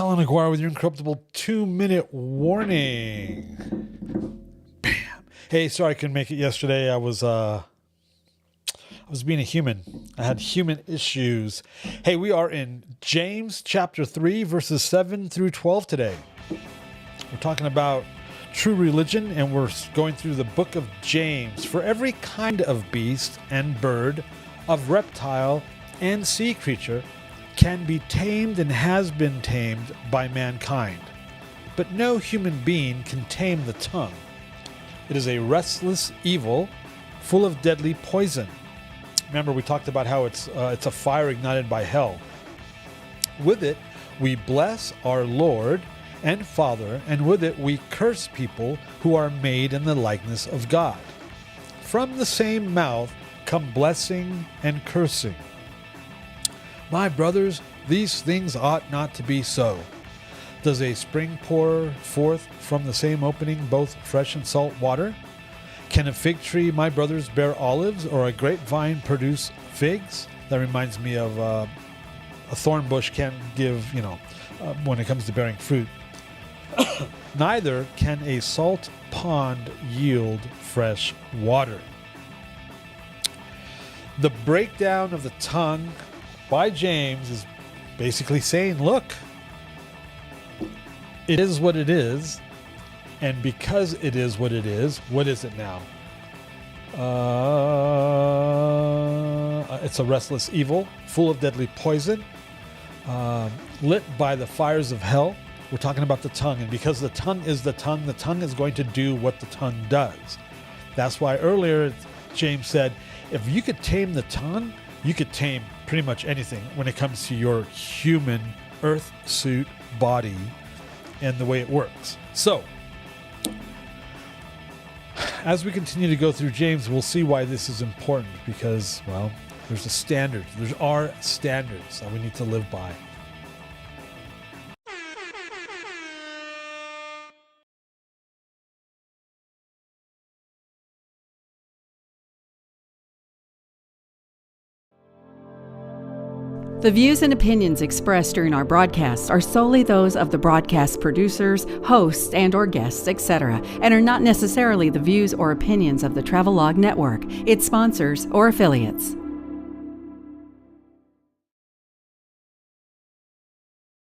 Allan Aguirre with your Incorruptible 2-minute warning. Bam. Hey, sorry I couldn't make it yesterday. I was being a human. I had human issues. Hey, we are in James chapter 3, verses 7 through 12 today. We're talking about true religion, and we're going through the book of James. For every kind of beast and bird, of reptile and sea creature, can be tamed and has been tamed by mankind. But no human being can tame the tongue. It is a restless evil, full of deadly poison. Remember, we talked about how it's a fire ignited by hell. With it, we bless our Lord and Father, and with it we curse people who are made in the likeness of God. From the same mouth come blessing and cursing. My brothers, these things ought not to be so. Does a spring pour forth from the same opening both fresh and salt water? Can a fig tree, my brothers, bear olives, or a grapevine produce figs? That reminds me of a thorn bush can't give, when it comes to bearing fruit. Neither can a salt pond yield fresh water. The breakdown of the tongue by James is basically saying, look, it is what it is, and because it is what it is now? It's a restless evil, full of deadly poison, lit by the fires of hell. We're talking about the tongue, and because the tongue is going to do what the tongue does. That's why earlier James said, if you could tame the tongue, you could tame pretty much anything when it comes to your human earth suit body and the way it works. So, as we continue to go through James, we'll see why this is important because, well, there's a standard. There are standards that we need to live by. The views and opinions expressed during our broadcasts are solely those of the broadcast producers, hosts, and/or guests, etc., and are not necessarily the views or opinions of the Travelog Network, its sponsors, or affiliates.